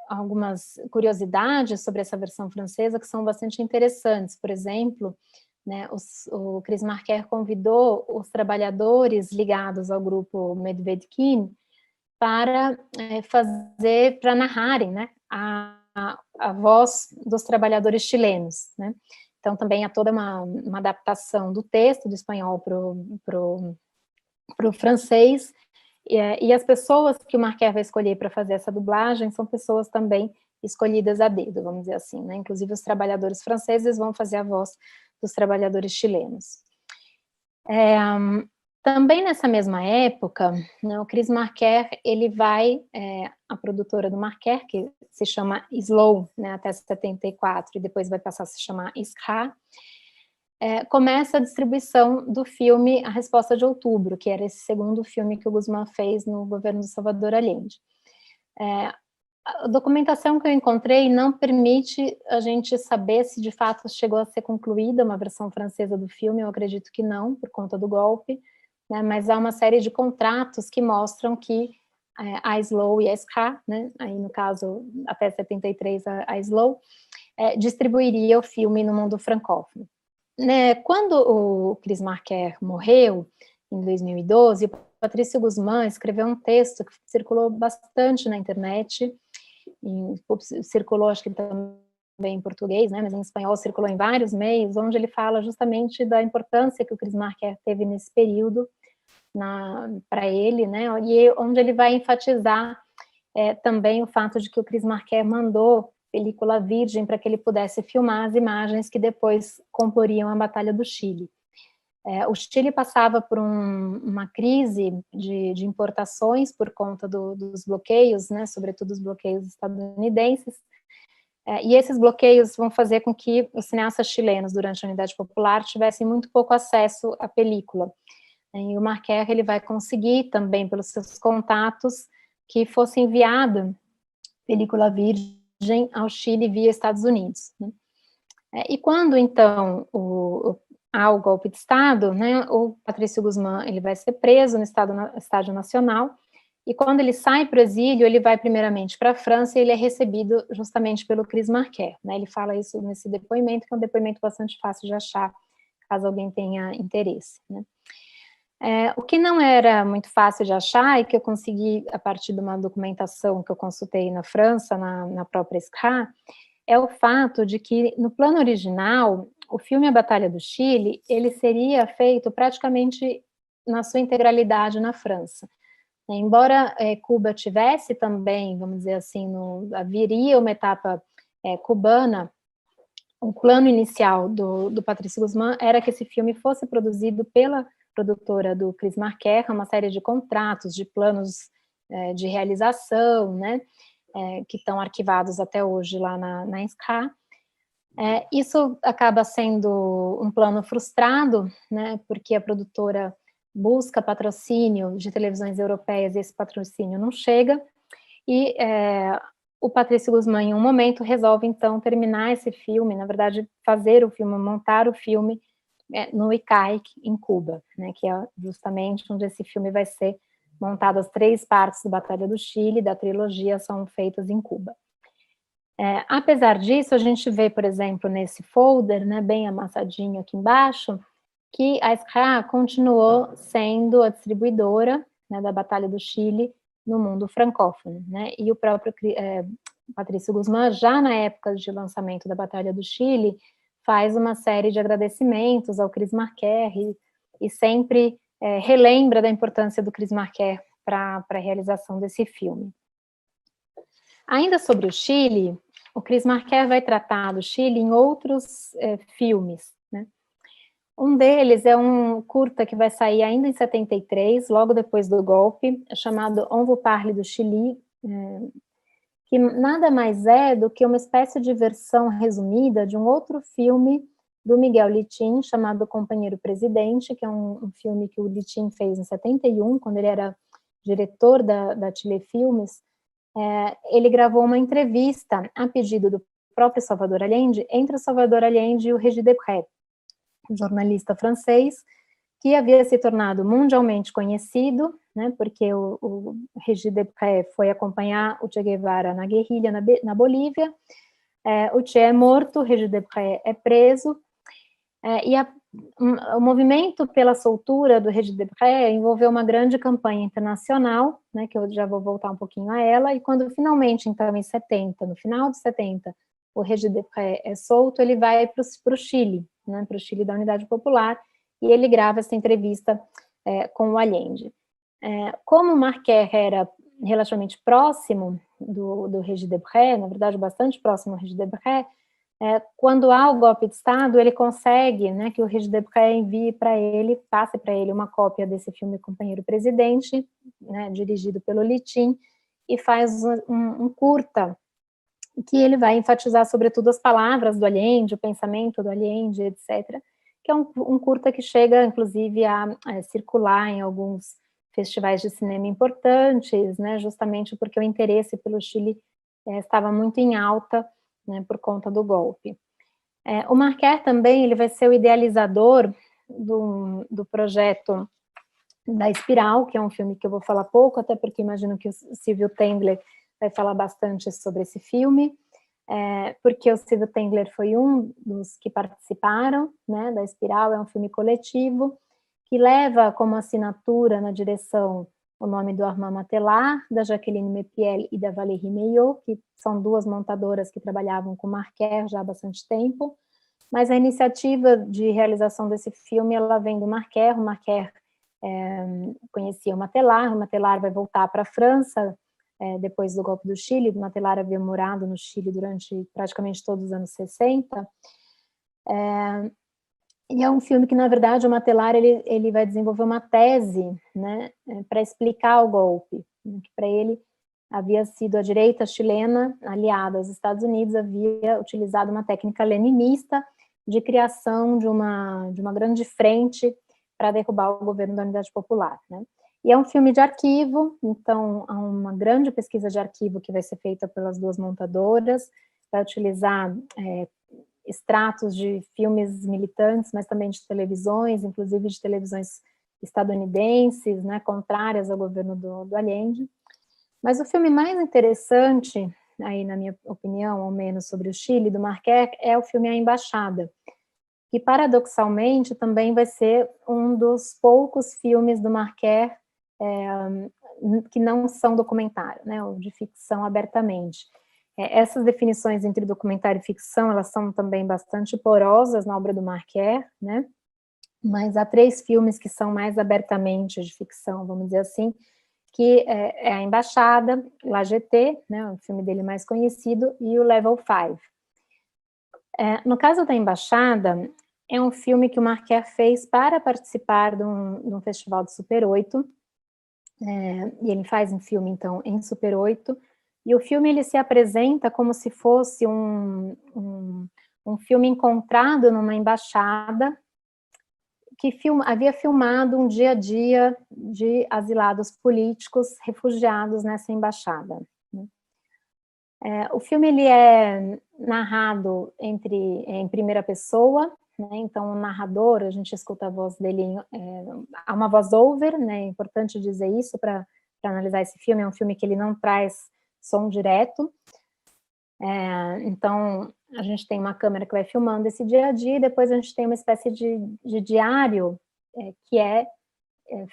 Algumas curiosidades sobre essa versão francesa que são bastante interessantes. Por exemplo, né, o Chris Marquer convidou os trabalhadores ligados ao grupo Medvedkin para narrarem, né, a voz dos trabalhadores chilenos, né? Então, também há toda uma adaptação do texto do espanhol para o francês, e as pessoas que o Marquer vai escolher para fazer essa dublagem são pessoas também escolhidas a dedo, vamos dizer assim, né? Inclusive os trabalhadores franceses vão fazer a voz dos trabalhadores chilenos. Também nessa mesma época, né, o Chris Marquer, ele vai, a produtora do Marquer, que se chama Slow, né, até 74, e depois vai passar a se chamar Iskra, começa a distribuição do filme A Resposta de Outubro, que era esse segundo filme que o Guzmán fez no governo do Salvador Allende. A documentação que eu encontrei não permite a gente saber se de fato chegou a ser concluída uma versão francesa do filme, eu acredito que não, por conta do golpe, né, mas há uma série de contratos que mostram que a Slow e a SK, né, aí no caso até 73 a Slow, distribuiria o filme no mundo francófono. Né, quando o Chris Marquer morreu, em 2012, o Patricio Guzmán escreveu um texto que circulou bastante na internet, circulou acho que também em português, né, mas em espanhol circulou em vários meios, onde ele fala justamente da importância que o Chris Marquer teve nesse período para ele, né, e onde ele vai enfatizar também o fato de que o Chris Marquer mandou película virgem para que ele pudesse filmar as imagens que depois comporiam a Batalha do Chile. O Chile passava por uma crise de importações por conta dos bloqueios, né, sobretudo os bloqueios estadunidenses, e esses bloqueios vão fazer com que os cineastas chilenos, durante a Unidade Popular, tivessem muito pouco acesso à película. E o Marquer, ele vai conseguir também, pelos seus contatos, que fosse enviada película virgem ao Chile via Estados Unidos, né? E quando, então, há o golpe de Estado, né, o Patricio Guzmán, ele vai ser preso no Estádio Nacional, e quando ele sai para o exílio, ele vai primeiramente para a França, e ele é recebido justamente pelo Chris Marquer, né? Ele fala isso nesse depoimento, que é um depoimento bastante fácil de achar, caso alguém tenha interesse, né? O que não era muito fácil de achar, e que eu consegui a partir de uma documentação que eu consultei na França, na própria SCRA, é o fato de que, no plano original, o filme A Batalha do Chile, ele seria feito praticamente na sua integralidade na França. Embora Cuba tivesse também, vamos dizer assim, haveria uma etapa cubana, o plano inicial do Patrice Guzmán era que esse filme fosse produzido pela produtora do Chris Marker, uma série de contratos, de planos de realização, né, que estão arquivados até hoje lá na SCA. Isso acaba sendo um plano frustrado, né, porque a produtora busca patrocínio de televisões europeias e esse patrocínio não chega, e o Patrice Guzmán, em um momento, resolve, então, terminar esse filme, na verdade, fazer o filme, montar o filme no ICAIC, em Cuba, né, que é justamente onde esse filme vai ser montado. As 3 partes do Batalha do Chile, da trilogia, são feitas em Cuba. Apesar disso, a gente vê, por exemplo, nesse folder, né, bem amassadinho aqui embaixo, que a SCA continuou sendo a distribuidora, né, da Batalha do Chile no mundo francófono, né, e o próprio Patrice Guzmán, já na época de lançamento da Batalha do Chile, faz uma série de agradecimentos ao Chris Marker e sempre relembra da importância do Chris Marker para a realização desse filme. Ainda sobre o Chile, o Chris Marker vai tratar do Chile em outros filmes, né? Um deles é um curta que vai sair ainda em 73, logo depois do golpe, chamado On vous parle do Chili, que nada mais é do que uma espécie de versão resumida de um outro filme do Miguel Litín, chamado Companheiro Presidente, que é um filme que o Litín fez em 71, quando ele era diretor da Chile Filmes. Ele gravou uma entrevista a pedido do próprio Salvador Allende, entre o Salvador Allende e o Régis Debray, um jornalista francês, que havia se tornado mundialmente conhecido, né, porque o Régis Debray foi acompanhar o Che Guevara na guerrilha na Bolívia. O Che é morto, o Régis Debray é preso, e o movimento pela soltura do Régis Debray envolveu uma grande campanha internacional, né, que eu já vou voltar um pouquinho a ela, e quando finalmente, então, em 70, no final de 70, o Régis Debray é solto, ele vai para o Chile, né, para o Chile da Unidade Popular, e ele grava essa entrevista com o Allende. Como o Marquer era relativamente próximo do Régis Debray, na verdade, bastante próximo ao Régis Debray, quando há o golpe de Estado, ele consegue, né, que o Régis Debray envie para ele, passe para ele uma cópia desse filme Companheiro Presidente, né, dirigido pelo Litín, e faz um curta, que ele vai enfatizar, sobretudo, as palavras do Allende, o pensamento do Allende, etc., que é um curta que chega, inclusive, a circular em alguns festivais de cinema importantes, né, justamente porque o interesse pelo Chile estava muito em alta, né, por conta do golpe. O Marquer também ele vai ser o idealizador do projeto da Espiral, que é um filme que eu vou falar pouco, até porque imagino que o Silvio Tendler vai falar bastante sobre esse filme, porque o Silvio Tendler foi um dos que participaram, né, da Espiral. É um filme coletivo, que leva como assinatura na direção o nome do Armand Matelar, da Jacqueline Mepiel e da Valérie Meillot, que são 2 montadoras que trabalhavam com Marquer já há bastante tempo, mas a iniciativa de realização desse filme, ela vem do Marquer. O Marquer conhecia o Matelar vai voltar para a França depois do golpe do Chile. O Matelar havia morado no Chile durante praticamente todos os anos 60, e é um filme que, na verdade, o Matelar ele vai desenvolver uma tese, né, para explicar o golpe, né, que para ele havia sido a direita chilena, aliada aos Estados Unidos, havia utilizado uma técnica leninista de criação de uma grande frente para derrubar o governo da Unidade Popular, né. E é um filme de arquivo, então há uma grande pesquisa de arquivo que vai ser feita pelas 2 montadoras, vai utilizar extratos de filmes militantes, mas também de televisões, inclusive de televisões estadunidenses, né, contrárias ao governo do Allende. Mas o filme mais interessante, aí na minha opinião, ao menos sobre o Chile, do Marquer, é o filme A Embaixada, que paradoxalmente também vai ser um dos poucos filmes do Marquer que não são documentário, né, ou de ficção abertamente. Essas definições entre documentário e ficção, elas são também bastante porosas na obra do Marquet, né? Mas há 3 filmes que são mais abertamente de ficção, vamos dizer assim, que é A Embaixada, La Jetée, né, o filme dele mais conhecido, e o Level 5. No caso da Embaixada, é um filme que o Marquet fez para participar de um festival de Super 8, e ele faz um filme, então, em Super 8, e o filme ele se apresenta como se fosse um filme encontrado numa embaixada que havia filmado um dia a dia de asilados políticos refugiados nessa embaixada. O filme ele é narrado em primeira pessoa, né? Então o narrador, a gente escuta a voz dele, há uma voz-over, né? É importante dizer isso para analisar esse filme. É um filme que ele não traz som direto, então a gente tem uma câmera que vai filmando esse dia a dia, e depois a gente tem uma espécie de diário que é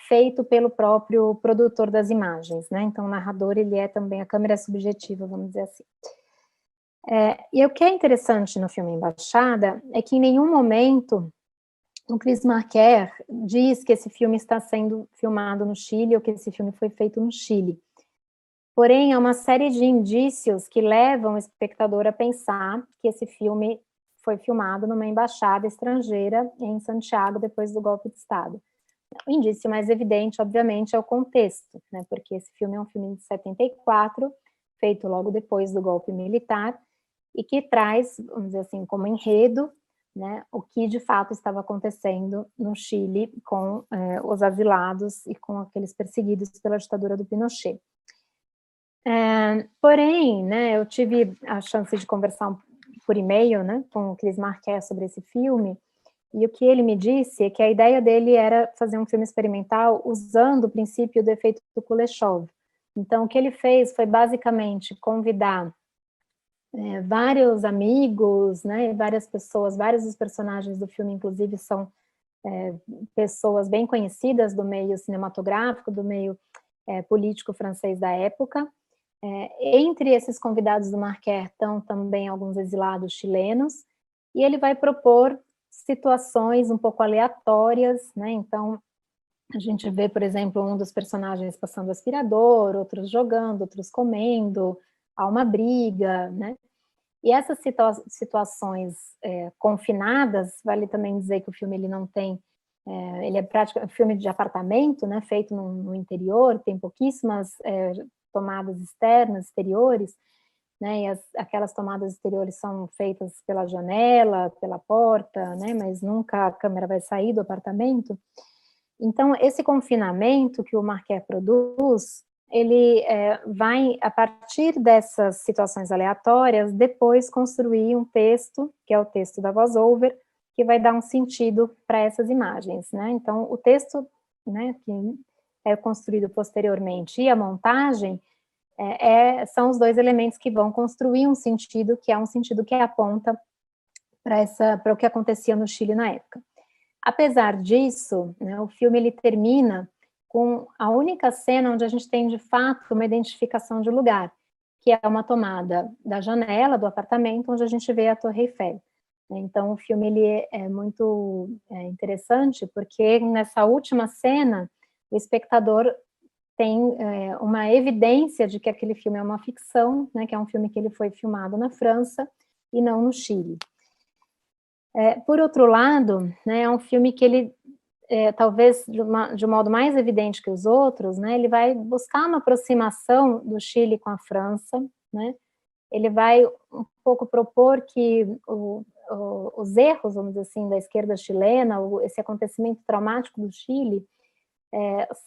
feito pelo próprio produtor das imagens, né? Então o narrador, ele é também a câmera subjetiva, vamos dizer assim. E o que é interessante no filme Embaixada é que em nenhum momento o Chris Marker diz que esse filme está sendo filmado no Chile ou que esse filme foi feito no Chile. Porém, há uma série de indícios que levam o espectador a pensar que esse filme foi filmado numa embaixada estrangeira em Santiago depois do golpe de Estado. O indício mais evidente, obviamente, é o contexto, né? Porque esse filme é um filme de 74, feito logo depois do golpe militar, e que traz, vamos dizer assim, como enredo, né, o que de fato estava acontecendo no Chile com os asilados e com aqueles perseguidos pela ditadura do Pinochet. Porém, né, eu tive a chance de conversar por e-mail, né, com o Chris Marker sobre esse filme, e o que ele me disse é que a ideia dele era fazer um filme experimental usando o princípio do efeito do Kuleshov. Então, o que ele fez foi basicamente convidar vários amigos, né, várias pessoas, vários dos personagens do filme, inclusive, são pessoas bem conhecidas do meio cinematográfico, do meio político francês da época. Entre esses convidados do Marquet estão também alguns exilados chilenos, e ele vai propor situações um pouco aleatórias, né? Então, a gente vê, por exemplo, um dos personagens passando aspirador, outros jogando, outros comendo, há uma briga, né? E essas situações confinadas, vale também dizer que o filme ele não tem, ele é praticamente um filme de apartamento, né? Feito no interior, tem pouquíssimas tomadas externas, exteriores, né, e aquelas tomadas exteriores são feitas pela janela, pela porta, né, mas nunca a câmera vai sair do apartamento. Então, esse confinamento que o Marquet produz, ele vai, a partir dessas situações aleatórias, depois construir um texto, que é o texto da voz-over, que vai dar um sentido para essas imagens, né. Então, o texto, né, que é construído posteriormente, e a montagem, são os 2 elementos que vão construir um sentido, que é um sentido que aponta para o que acontecia no Chile na época. Apesar disso, né, o filme ele termina com a única cena onde a gente tem, de fato, uma identificação de lugar, que é uma tomada da janela do apartamento, onde a gente vê a Torre Eiffel. Então, o filme ele é muito interessante, porque nessa última cena, o espectador tem uma evidência de que aquele filme é uma ficção, né, que é um filme que ele foi filmado na França e não no Chile. Por outro lado, né, é um filme que ele, talvez de um modo mais evidente que os outros, né, ele vai buscar uma aproximação do Chile com a França, né, ele vai um pouco propor que os erros, vamos dizer assim, da esquerda chilena, esse acontecimento traumático do Chile,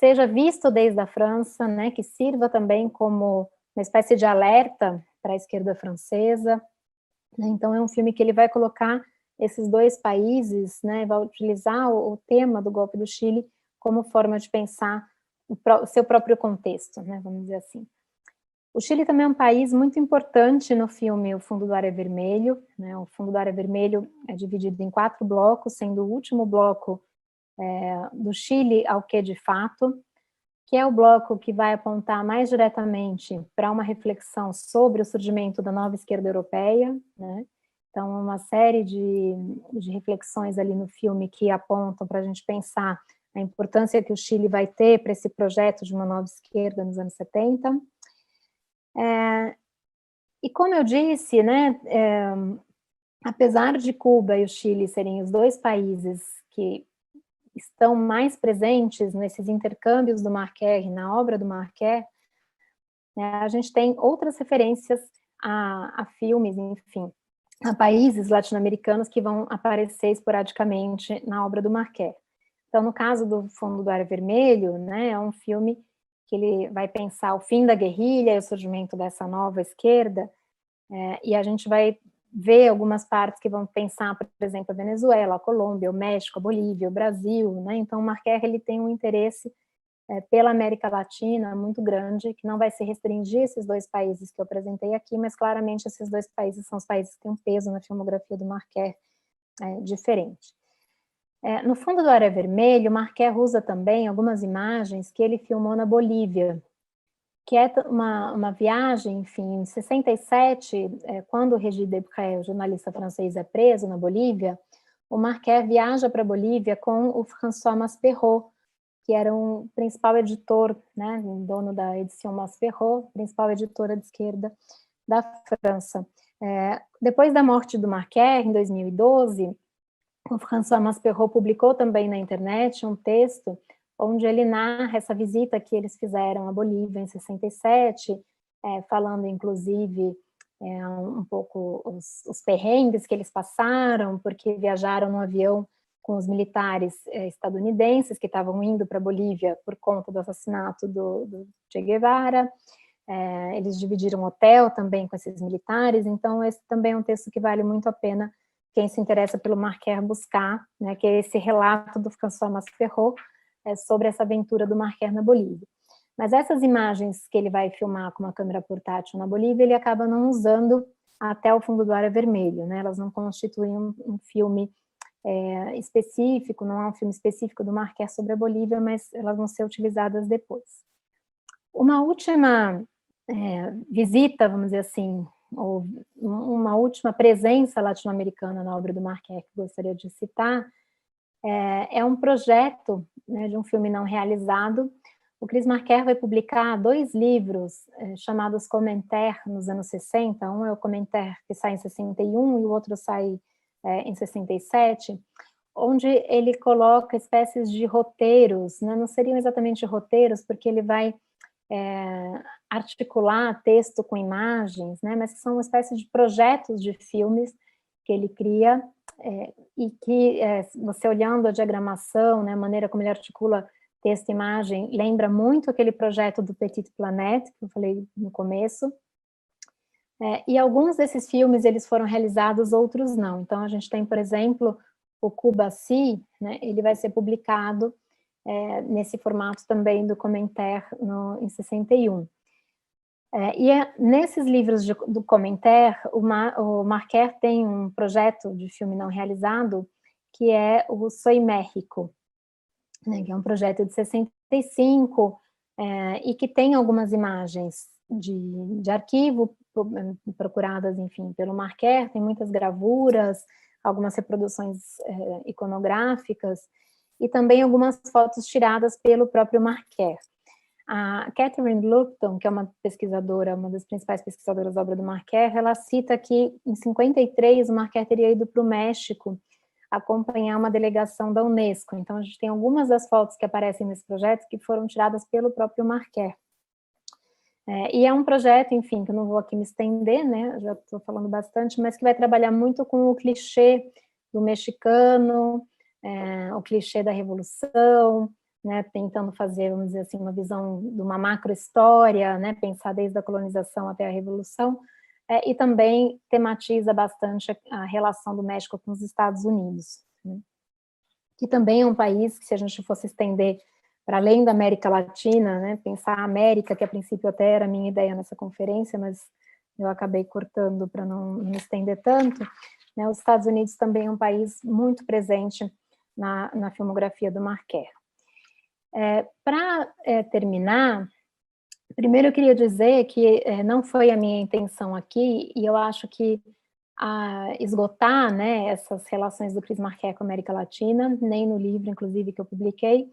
seja visto desde a França, né, que sirva também como uma espécie de alerta para a esquerda francesa. Então, é um filme que ele vai colocar esses 2 países, né, vai utilizar o tema do golpe do Chile como forma de pensar o seu próprio contexto, né, vamos dizer assim. O Chile também é um país muito importante no filme O Fundo do Ar é Vermelho, né, o Fundo do Ar é Vermelho é dividido em 4 blocos, sendo o último bloco do Chile ao que de fato. que é o bloco que vai apontar mais diretamente para uma reflexão sobre o surgimento da nova esquerda europeia, né? Então, uma série de reflexões ali no filme que apontam para a gente pensar a importância que o Chile vai ter para esse projeto de uma nova esquerda nos anos 70. E como eu disse, né, apesar de Cuba e o Chile serem os dois países que estão mais presentes nesses intercâmbios do Marquet, na obra do Marquet, né, a gente tem outras referências a filmes, enfim, a países latino-americanos que vão aparecer esporadicamente na obra do Marquet. Então, no caso do Fundo do Ar Vermelho, né, é um filme que ele vai pensar o fim da guerrilha e o surgimento dessa nova esquerda, e a gente vai ver algumas partes que vão pensar, por exemplo, a Venezuela, a Colômbia, o México, a Bolívia, o Brasil, né? Então, o Marquet, ele tem um interesse pela América Latina muito grande, que não vai se restringir a esses dois países que eu apresentei aqui, mas claramente esses dois países são os países que têm um peso na filmografia do Marquet diferente. No Fundo do Ar Vermelho, o Marquet usa também algumas imagens que ele filmou na Bolívia, que é uma viagem, enfim, em 67, quando o Régis Debray, o jornalista francês, é preso na Bolívia, o Marquet viaja para a Bolívia com o François Maspero, que era um principal editor, né, dono da edição Maspero, principal editora de esquerda da França. Depois da morte do Marquet, em 2012, o François Maspero publicou também na internet um texto onde ele narra essa visita que eles fizeram à Bolívia em 67, falando, inclusive, um pouco os perrengues que eles passaram, porque viajaram no avião com os militares estadunidenses que estavam indo para a Bolívia por conta do assassinato do Che Guevara. Eles dividiram hotel também com esses militares, então esse também é um texto que vale muito a pena quem se interessa pelo Marquet buscar, né, que é esse relato do François Maspero, sobre essa aventura do Marquet na Bolívia. Mas essas imagens que ele vai filmar com uma câmera portátil na Bolívia, ele acaba não usando até o Fundo do Ar Vermelho, né? Elas não constituem um filme específico, não é um filme específico do Marquet sobre a Bolívia, mas elas vão ser utilizadas depois. Uma última visita, vamos dizer assim, ou uma última presença latino-americana na obra do Marquet que gostaria de citar, é um projeto, né, de um filme não realizado. O Chris Marquer vai publicar 2 livros chamados Commentaires nos anos 60, um é o Commentaire que sai em 61 e o outro sai em 67, onde ele coloca espécies de roteiros, né, não seriam exatamente roteiros, porque ele vai articular texto com imagens, né, mas que são uma espécie de projetos de filmes que ele cria, e que você olhando a diagramação, né, a maneira como ele articula texto e imagem, lembra muito aquele projeto do Petit Planète, que eu falei no começo, e alguns desses filmes eles foram realizados, outros não. Então a gente tem, por exemplo, o Cuba-Si, né, ele vai ser publicado nesse formato também do Commentaire em 61. Nesses livros do Commentaire, o Marquer tem um projeto de filme não realizado, que é o Soy México, né, que é um projeto de 65, e que tem algumas imagens de arquivo procuradas, enfim, pelo Marquer, tem muitas gravuras, algumas reproduções iconográficas, e também algumas fotos tiradas pelo próprio Marquer. A Catherine Lupton, que é uma pesquisadora, uma das principais pesquisadoras da obra do Marquer, ela cita que em 53 o Marquer teria ido para o México acompanhar uma delegação da Unesco. Então a gente tem algumas das fotos que aparecem nesse projeto que foram tiradas pelo próprio Marquer. E é um projeto, enfim, que eu não vou aqui me estender, né, já estou falando bastante, mas que vai trabalhar muito com o clichê do mexicano, o clichê da revolução, né, tentando fazer, vamos dizer assim, uma visão de uma macro-história, né, pensar desde a colonização até a Revolução, e também tematiza bastante a relação do México com os Estados Unidos, né, que também é um país que, se a gente fosse estender para além da América Latina, né, pensar a América, que a princípio até era a minha ideia nessa conferência, mas eu acabei cortando para não me estender tanto, né, os Estados Unidos também é um país muito presente na filmografia do Marquer. Para terminar, primeiro eu queria dizer que não foi a minha intenção aqui, e eu acho que esgotar, né, essas relações do Chris Marker com a América Latina, nem no livro, inclusive, que eu publiquei.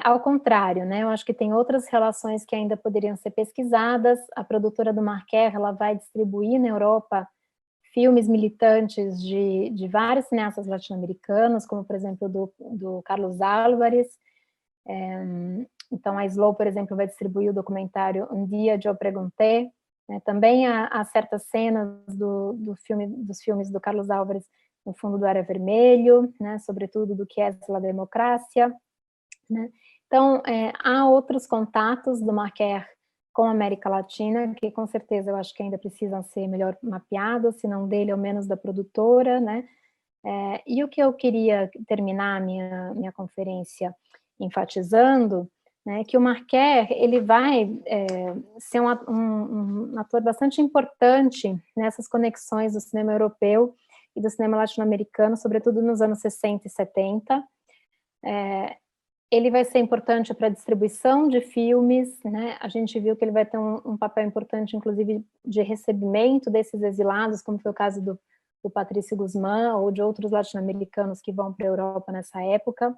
Ao contrário, né, eu acho que tem outras relações que ainda poderiam ser pesquisadas. A produtora do Marker, ela vai distribuir na Europa filmes militantes de vários cineastas latino-americanos, como, por exemplo, do Carlos Álvares. Então, a Slow, por exemplo, vai distribuir o documentário Um Dia Eu Pregunté. Também há certas cenas dos filmes do Carlos Álvares no fundo do Área Vermelho, né, sobretudo do que é a democracia. Né? Então, há outros contatos do Marker com a América Latina, que com certeza eu acho que ainda precisam ser melhor mapeados, se não dele, ao menos da produtora, né? E o que eu queria terminar a minha conferência enfatizando, né, que o Marker, ele vai ser um ator bastante importante nessas conexões do cinema europeu e do cinema latino-americano, sobretudo nos anos 60 e 70, ele vai ser importante para a distribuição de filmes, né? A gente viu que ele vai ter um papel importante, inclusive, de recebimento desses exilados, como foi o caso do Patrício Guzmán, ou de outros latino-americanos que vão para a Europa nessa época.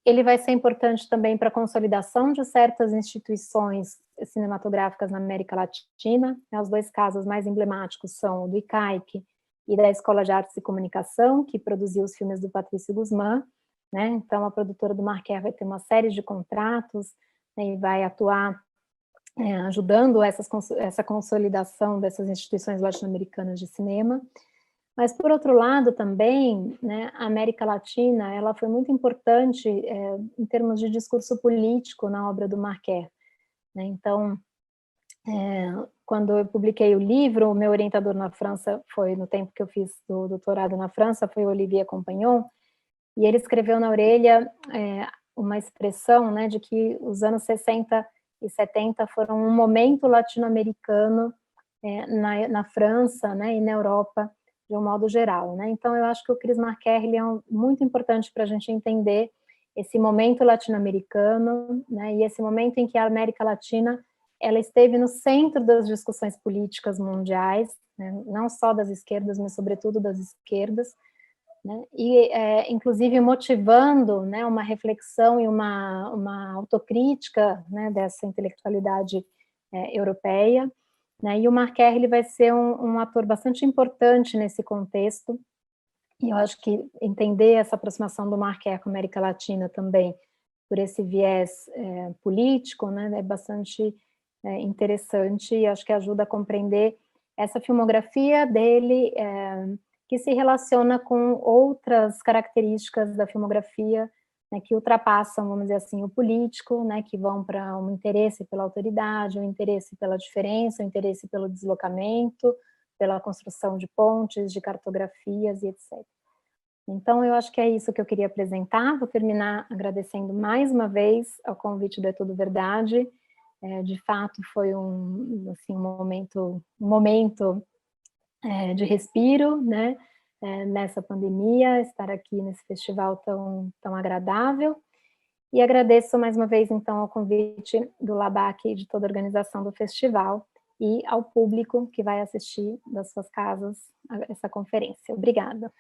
Ele vai ser importante também para a consolidação de certas instituições cinematográficas na América Latina. Os dois casos mais emblemáticos são o do ICAIC e da Escola de Artes e Comunicação, que produziu os filmes do Patrício Guzmán. Né? Então, a produtora do Marker vai ter uma série de contratos, né, e vai atuar ajudando essa consolidação dessas instituições latino-americanas de cinema. Mas, por outro lado, também, né, a América Latina ela foi muito importante em termos de discurso político na obra do Marker. Né? Então, quando eu publiquei o livro, o meu orientador na França foi, no tempo que eu fiz o doutorado na França, foi o Olivier Compagnon, e ele escreveu na orelha uma expressão, né, de que os anos 60 e 70 foram um momento latino-americano na França, né, e na Europa, de um modo geral. Né? Então, eu acho que o Chris Marker ele é muito importante para a gente entender esse momento latino-americano, né, e esse momento em que a América Latina ela esteve no centro das discussões políticas mundiais, né, não só das esquerdas, mas sobretudo das esquerdas, né, e inclusive motivando, né, uma reflexão e uma autocrítica, né, dessa intelectualidade europeia, né, e o Marker ele vai ser um ator bastante importante nesse contexto, e eu acho que entender essa aproximação do Marker com a América Latina também, por esse viés político, né, é bastante interessante, e acho que ajuda a compreender essa filmografia dele, que se relaciona com outras características da filmografia, né, que ultrapassam, vamos dizer assim, o político, né, que vão para um interesse pela autoridade, um interesse pela diferença, um interesse pelo deslocamento, pela construção de pontes, de cartografias e etc. Então, eu acho que é isso que eu queria apresentar. Vou terminar agradecendo mais uma vez ao convite do É Tudo Verdade. De fato, foi assim, um momento de respiro, né, nessa pandemia, estar aqui nesse festival tão agradável, e agradeço mais uma vez, então, ao convite do LABAC e de toda a organização do festival, e ao público que vai assistir das suas casas a essa conferência. Obrigada.